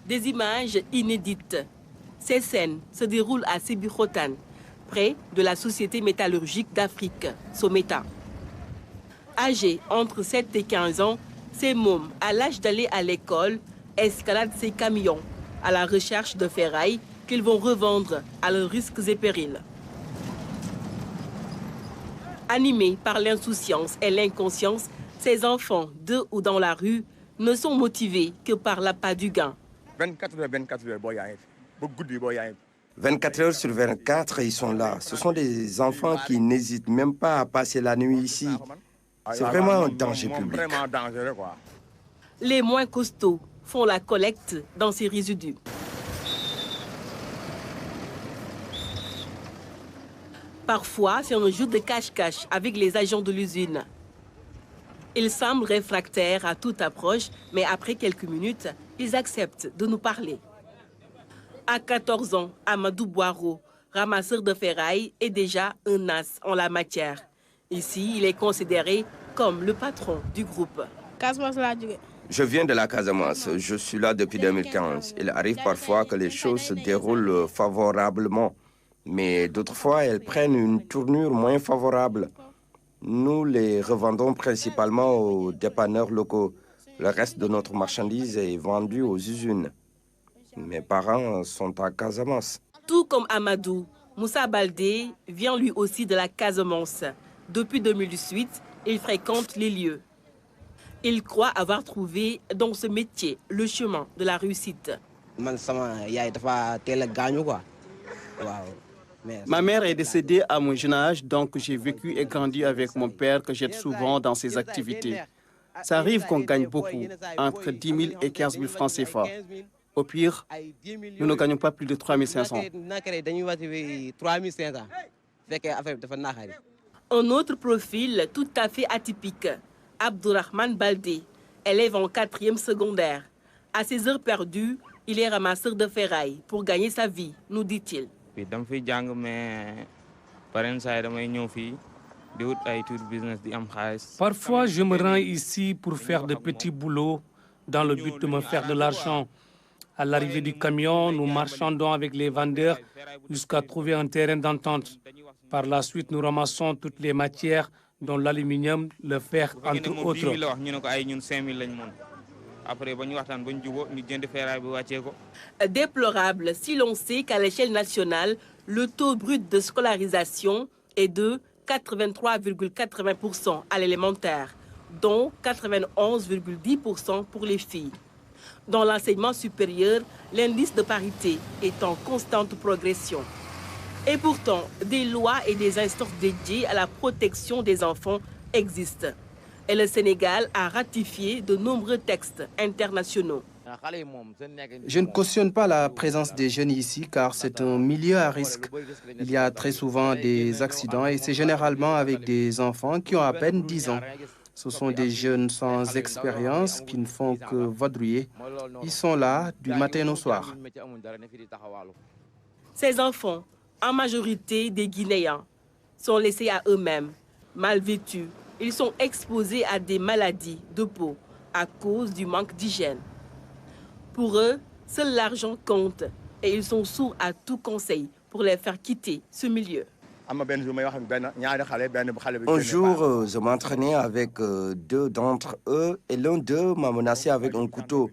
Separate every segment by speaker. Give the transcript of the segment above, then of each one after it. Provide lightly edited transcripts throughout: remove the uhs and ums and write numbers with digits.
Speaker 1: Des images inédites. Ces scènes se déroulent à Sébikotane, près de la Société métallurgique d'Afrique, Someta. Âgés entre 7 et 15 ans, ces mômes, à l'âge d'aller à l'école, escaladent ces camions à la recherche de ferraille qu'ils vont revendre à leurs risques et périls. Animés par l'insouciance et l'inconscience, ces enfants, de ou dans la rue, ne sont motivés que par l'appât du gain.
Speaker 2: 24 heures sur 24, ils sont là. Ce sont des enfants qui n'hésitent même pas à passer la nuit ici. C'est vraiment un danger public.
Speaker 1: Les moins costauds font la collecte dans ces résidus. Parfois, c'est un jeu de cache-cache avec les agents de l'usine. Ils semblent réfractaires à toute approche, mais après quelques minutes, ils acceptent de nous parler. À 14 ans, Amadou Boiro, ramasseur de ferraille, est déjà un as en la matière. Ici, il est considéré comme le patron du groupe.
Speaker 2: Je viens de la Casamance. Je suis là depuis 2015. Il arrive parfois que les choses se déroulent favorablement, mais d'autres fois, elles prennent une tournure moins favorable. Nous les revendons principalement aux dépanneurs locaux. Le reste de notre marchandise est vendu aux usines. Mes parents sont à Casamance.
Speaker 1: Tout comme Amadou, Moussa Baldé vient lui aussi de la Casamance. Depuis 2018, il fréquente les lieux. Il croit avoir trouvé dans ce métier le chemin de la réussite.
Speaker 3: Ma mère est décédée à mon jeune âge, donc j'ai vécu et grandi avec mon père que j'aide souvent dans ses activités. Ça arrive qu'on gagne beaucoup, entre 10 000 et 15 000 francs CFA. Au pire, nous ne gagnons pas plus de 3 500.
Speaker 1: Un autre profil tout à fait atypique, Abdourahmane Baldé, élève en 4e secondaire. À ses heures perdues, il est ramasseur de ferraille pour gagner sa vie, nous dit-il.
Speaker 4: Parfois, je me rends ici pour faire de petits boulots dans le but de me faire de l'argent. À l'arrivée du camion, nous marchandons avec les vendeurs jusqu'à trouver un terrain d'entente. Par la suite, nous ramassons toutes les matières, dont l'aluminium, le fer, entre autres.
Speaker 1: Déplorable si l'on sait qu'à l'échelle nationale, le taux brut de scolarisation est de 83,80% à l'élémentaire, dont 91,10% pour les filles. Dans l'enseignement supérieur, l'indice de parité est en constante progression. Et pourtant, des lois et des instances dédiées à la protection des enfants existent. Et le Sénégal a ratifié de nombreux textes internationaux.
Speaker 5: Je ne cautionne pas la présence des jeunes ici car c'est un milieu à risque. Il y a très souvent des accidents et c'est généralement avec des enfants qui ont à peine 10 ans. Ce sont des jeunes sans expérience qui ne font que vadrouiller. Ils sont là du matin au soir.
Speaker 1: Ces enfants, en majorité des Guinéens, sont laissés à eux-mêmes, mal vêtus. Ils sont exposés à des maladies de peau à cause du manque d'hygiène. Pour eux, seul l'argent compte et ils sont sourds à tout conseil pour les faire quitter ce milieu.
Speaker 2: Un jour, je m'entraînais avec deux d'entre eux et l'un d'eux m'a menacé avec un couteau.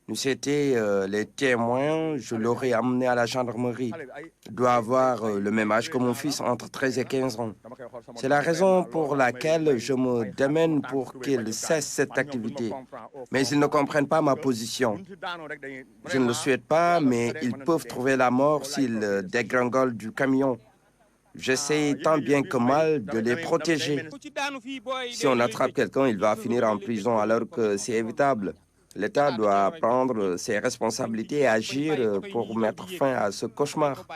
Speaker 2: Nous étions les témoins, je l'aurais amené à la gendarmerie. Il doit avoir le même âge que mon fils, entre 13 et 15 ans. C'est la raison pour laquelle je me démène pour qu'ils cessent cette activité. Mais ils ne comprennent pas ma position. Je ne le souhaite pas, mais ils peuvent trouver la mort s'ils dégringolent du camion. J'essaie tant bien que mal de les protéger. Si on attrape quelqu'un, il va finir en prison alors que c'est évitable. L'État doit prendre ses responsabilités et agir pour mettre fin à ce cauchemar.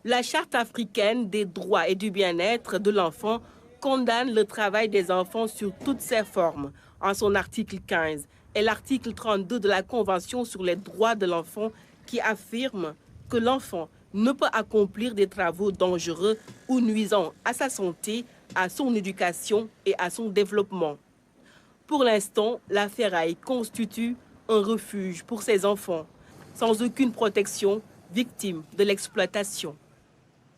Speaker 1: La Charte africaine des droits et du bien-être de l'enfant condamne le travail des enfants sur toutes ses formes en son article 15 et l'article 32 de la Convention sur les droits de l'enfant qui affirme que l'enfant ne peut accomplir des travaux dangereux ou nuisants à sa santé, à son éducation et à son développement. Pour l'instant, la ferraille constitue un refuge pour ces enfants, sans aucune protection, victimes de l'exploitation.